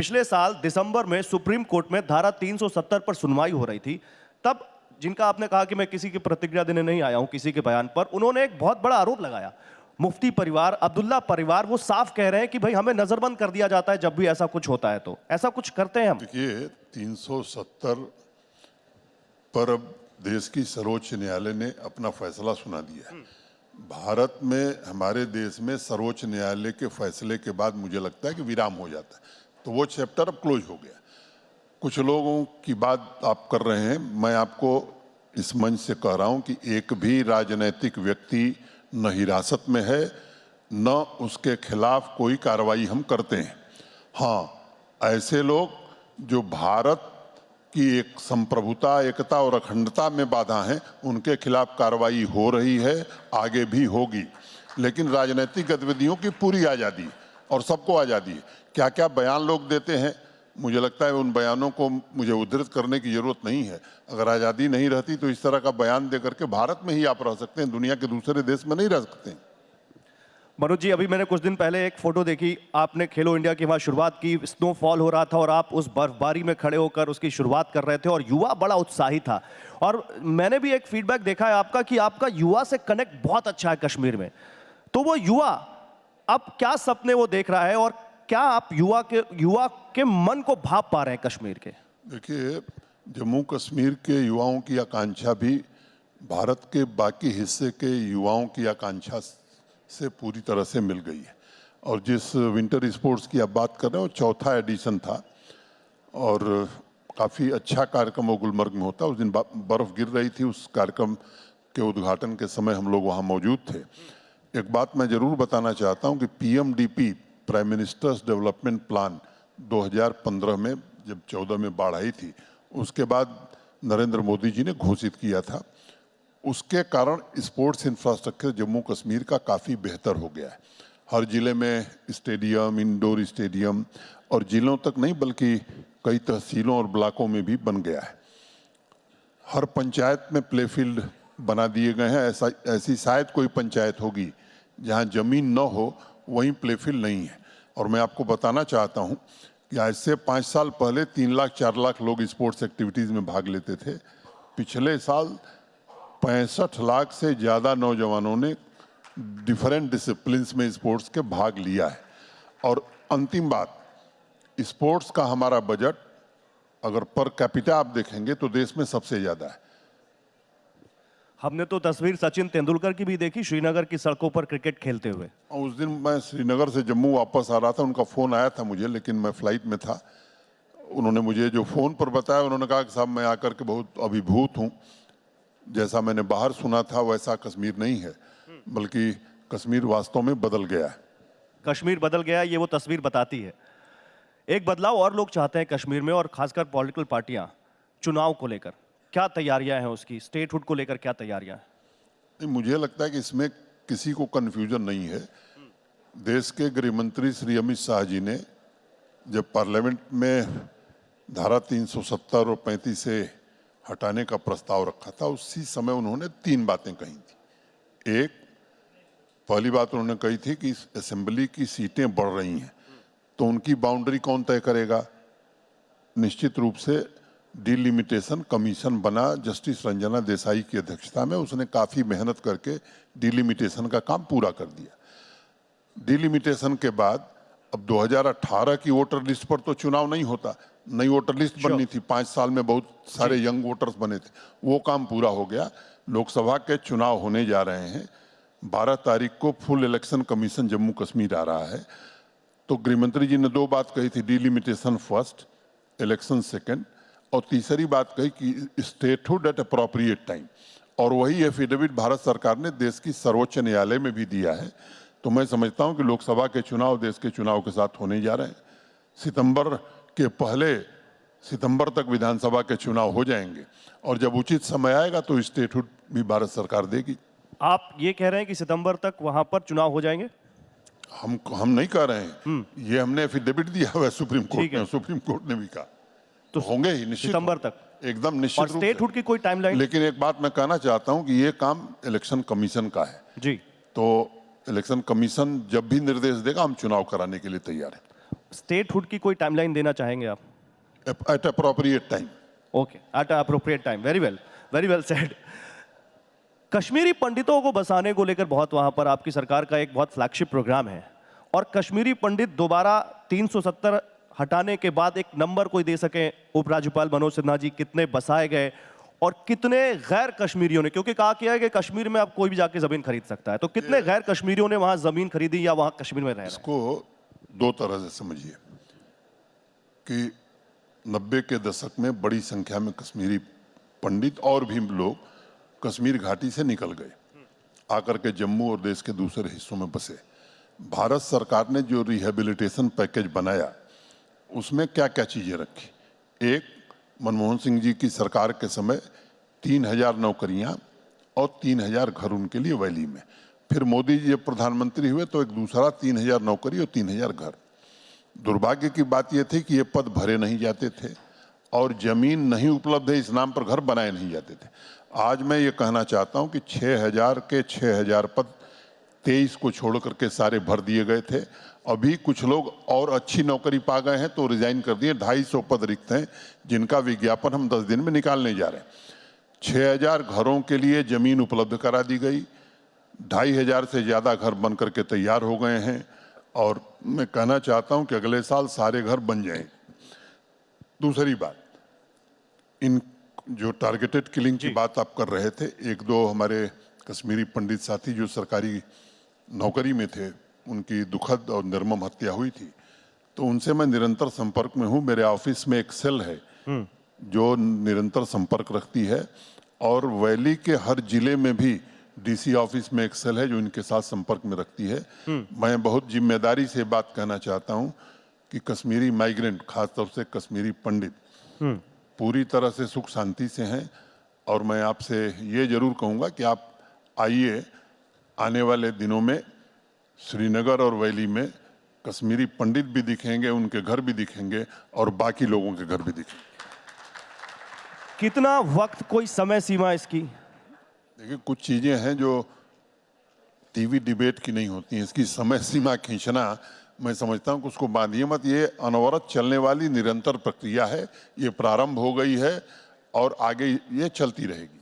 पिछले साल दिसंबर में सुप्रीम कोर्ट में धारा 370 पर सुनवाई हो रही थी। तब जिनका आपने कहा कि मैं किसी की प्रतिक्रिया देने नहीं आया हूं किसी के बयान पर, उन्होंने एक बहुत बड़ा आरोप लगाया। मुफ्ती परिवार, अब्दुल्ला परिवार, वो साफ कह रहे हैं कि भाई हमें नजरबंद कर दिया जाता है जब भी ऐसा कुछ होता है। तो ऐसा कुछ करते हैं हम? देखिए, 370 पर अब देश की सर्वोच्च न्यायालय ने अपना फैसला सुना दिया है। भारत में, हमारे देश में सर्वोच्च न्यायालय के फैसले के बाद मुझे लगता है कि विराम हो जाता है, तो वो चैप्टर अब क्लोज हो गया। कुछ लोगों की बात आप कर रहे हैं, मैं आपको इस मंच से कह रहा हूं कि एक भी राजनीतिक व्यक्ति न हिरासत में है, न उसके खिलाफ कोई कार्रवाई हम करते हैं। हाँ, ऐसे लोग जो भारत की एक संप्रभुता, एकता और अखंडता में बाधा हैं, उनके खिलाफ कार्रवाई हो रही है, आगे भी होगी। लेकिन राजनीतिक गतिविधियों की पूरी आज़ादी और सबको आज़ादी है। क्या क्या बयान लोग देते हैं, मुझे लगता है उन बयानों को मुझे उद्धृत करने की जरूरत नहीं है। अगर आज़ादी नहीं रहती तो इस तरह का बयान दे करके भारत में ही आप रह सकते हैं, दुनिया के दूसरे देश में नहीं रह सकते। मनोज जी, अभी मैंने कुछ दिन पहले एक फोटो देखी, आपने खेलो इंडिया की वहां शुरुआत की, स्नोफॉल हो रहा था और आप उस बर्फबारी में खड़े होकर उसकी शुरुआत कर रहे थे और युवा बड़ा उत्साही था। और मैंने भी एक फीडबैक देखा है आपका कि आपका युवा से कनेक्ट बहुत अच्छा है कश्मीर में। तो वो युवा अब क्या सपने वो देख रहा है और क्या आप युवा के मन को भाप पा रहे हैं कश्मीर के? देखिए, जम्मू कश्मीर के युवाओं की आकांक्षा भी भारत के बाकी हिस्से के युवाओं की आकांक्षा से पूरी तरह से मिल गई है। और जिस विंटर स्पोर्ट्स की आप बात कर रहे हैं, वो चौथा एडिशन था और काफ़ी अच्छा कार्यक्रम वो गुलमर्ग में होता है। उस दिन बर्फ़ गिर रही थी, उस कार्यक्रम के उद्घाटन के समय हम लोग वहाँ मौजूद थे। एक बात मैं ज़रूर बताना चाहता हूँ कि PMDP, prime ministers development plan, 2015 में जब 14 में बाढ़ आई थी, उसके बाद नरेंद्र मोदी जी ने घोषित किया था। उसके कारण स्पोर्ट्स इंफ्रास्ट्रक्चर जम्मू कश्मीर का काफ़ी बेहतर हो गया है। हर ज़िले में स्टेडियम, इंडोर स्टेडियम, और ज़िलों तक नहीं बल्कि कई तहसीलों और ब्लॉकों में भी बन गया है। हर पंचायत में प्ले फील्ड बना दिए गए हैं। ऐसी शायद कोई पंचायत होगी जहां ज़मीन न हो, वहीं प्ले फील्ड नहीं है। और मैं आपको बताना चाहता हूं कि आज से 5 साल पहले 3 लाख 4 लाख लोग स्पोर्ट्स एक्टिविटीज़ में भाग लेते थे। पिछले साल 65 लाख से ज़्यादा नौजवानों ने डिफरेंट डिसिप्लिन्स में स्पोर्ट्स के भाग लिया है। और अंतिम बात, स्पोर्ट्स का हमारा बजट अगर पर कैपिटा आप देखेंगे तो देश में सबसे ज़्यादा है। हमने तो तस्वीर सचिन तेंदुलकर की भी देखी श्रीनगर की सड़कों पर क्रिकेट खेलते हुए। उस दिन मैं श्रीनगर से जम्मू वापस आ रहा था, उनका फ़ोन आया था मुझे, लेकिन मैं फ्लाइट में था। उन्होंने मुझे जो फ़ोन पर बताया, उन्होंने कहा कि साहब मैं आकर के बहुत अभिभूत हूँ। जैसा मैंने बाहर सुना था वैसा कश्मीर नहीं है, बल्कि कश्मीर वास्तव में बदल गया है। कश्मीर बदल गया, ये वो तस्वीर बताती है। एक बदलाव और लोग चाहते हैं कश्मीर में, और खासकर पॉलिटिकल पार्टियां, चुनाव को लेकर क्या तैयारियां हैं उसकी, स्टेटहुड को लेकर क्या तैयारियां हैं? मुझे लगता है कि इसमें किसी को कन्फ्यूजन नहीं है। देश के गृह मंत्री श्री अमित शाह जी ने जब पार्लियामेंट में धारा 370 और 35 से हटाने का प्रस्ताव रखा था, उसी समय उन्होंने 3 बातें कही थी। एक, पहली बात उन्होंने कही थी कि असेंबली की सीटें बढ़ रही हैं, तो उनकी बाउंड्री कौन तय करेगा? निश्चित रूप से डिलिमिटेशन कमीशन बना जस्टिस रंजना देसाई की अध्यक्षता में, उसने काफ़ी मेहनत करके डिलिमिटेशन का काम पूरा कर दिया। डिलिमिटेशन के बाद अब 2018 की वोटर लिस्ट पर तो चुनाव नहीं होता, नई वोटर लिस्ट बननी थी। 5 साल में बहुत सारे यंग वोटर्स बने थे, वो काम पूरा हो गया। लोकसभा के चुनाव होने जा रहे हैं। 12 तारीख को full election commission Jammu Kashmir आ रहा है। तो गृहमंत्री जी ने 2 बात कही थी, डिलिमिटेशन फर्स्ट, इलेक्शन सेकेंड, और तीसरी बात कही कि स्टेटहुड एट अप्रोप्रिएट टाइम। और वही एफिडेविट भारत सरकार ने देश की सर्वोच्च न्यायालय में भी दिया है। तो मैं समझता हूं कि लोकसभा के चुनाव देश के चुनाव के साथ होने जा रहे हैं। सितंबर के पहले सितंबर तक विधानसभा के चुनाव हो जाएंगे, और जब उचित समय आएगा तो स्टेटहुड भी भारत सरकार देगी। आप ये कह रहे हैं कि सितंबर तक वहां पर चुनाव हो जाएंगे? हम नहीं कह रहे हैं, ये हमने एफिडेविट दिया हुआ है सुप्रीम कोर्ट में, सुप्रीम कोर्ट ने भी कहा तो होंगे ही निश्चित, सितंबर तक एकदम निश्चित। और स्टेटहुड की कोई टाइमलाइन? लेकिन एक बात मैं कहना चाहता हूं कि ये काम इलेक्शन कमीशन का है जी। तो इलेक्शन कमीशन जब भी निर्देश देगा हम चुनाव कराने के लिए तैयार हैं। स्टेटहुड की कोई टाइमलाइन देना चाहेंगे आप? Eight appropriate time. Okay, eight appropriate time. Very well said. Kashmiri पंडितों को बसाने को लेकर बहुत वहां पर आपकी सरकार का एक बहुत फ्लैगशिप प्रोग्राम है, और कश्मीरी पंडित दोबारा 370 हटाने के बाद एक नंबर कोई दे सके, उपराज्यपाल मनोज सिन्हा जी, कितने बसाए गए और कितने गैर कश्मीरियों ने, क्योंकि कहा गया है कि कश्मीर में अब कोई भी जाके जमीन खरीद सकता है, तो कितने गैर कश्मीरियों ने वहां जमीन खरीदी या वहां कश्मीर में रह रहे हैं? इसको दो तरह से समझिए कि 90 के दशक में बड़ी संख्या में कश्मीरी पंडित और भी लोग कश्मीर घाटी से निकल गए, आकर के जम्मू और देश के दूसरे हिस्सों में बसे। भारत सरकार ने जो रिहेबिलिटेशन पैकेज बनाया उसमें क्या क्या चीजें रखी? एक, मनमोहन सिंह जी की सरकार के समय 3000 नौकरियां और 3000 घर उनके लिए वैली में। फिर मोदी जी जब प्रधानमंत्री हुए तो एक दूसरा 3000 नौकरी और 3000 घर। दुर्भाग्य की बात यह थी कि ये पद भरे नहीं जाते थे और जमीन नहीं उपलब्ध है इस नाम पर घर बनाए नहीं जाते थे। आज मैं ये कहना चाहता हूं कि 6000 के 6000 पद 23 को छोड़ करके सारे भर दिए गए थे। अभी कुछ लोग और अच्छी नौकरी पा गए हैं तो रिजाइन कर दिए। 250 पद रिक्त हैं जिनका विज्ञापन हम 10 दिन में निकालने जा रहे हैं। 6000 घरों के लिए जमीन उपलब्ध करा दी गई। 2500 से ज्यादा घर बन करके तैयार हो गए हैं और मैं कहना चाहता हूं कि अगले साल सारे घर बन जाएं। दूसरी बात, इन जो टारगेटेड किलिंग की बात आप कर रहे थे, एक दो हमारे कश्मीरी पंडित साथी जो सरकारी नौकरी में थे उनकी दुखद और निर्मम हत्या हुई थी, तो उनसे मैं निरंतर संपर्क में हूं। मेरे ऑफिस में एक सेल है जो निरंतर संपर्क रखती है और वैली के हर जिले में भी डीसी ऑफिस में एक सेल है जो इनके साथ संपर्क में रखती है। मैं बहुत जिम्मेदारी से बात कहना चाहता हूं कि कश्मीरी माइग्रेंट, खासतौर से कश्मीरी पंडित पूरी तरह से सुख शांति से हैं और मैं आपसे ये जरूर कहूंगा कि आप आइए, आने वाले दिनों में श्रीनगर और वैली में कश्मीरी पंडित भी दिखेंगे, उनके घर भी दिखेंगे और बाकी लोगों के घर भी दिखेंगे। कितना वक्त, कोई समय सीमा इसकी? देखिए, कुछ चीजें हैं जो टीवी डिबेट की नहीं होती हैं। इसकी समय सीमा खींचना, मैं समझता हूं कि उसको बांधिए मत। ये अनवरत चलने वाली निरंतर प्रक्रिया है, ये प्रारंभ हो गई है और आगे ये चलती रहेगी।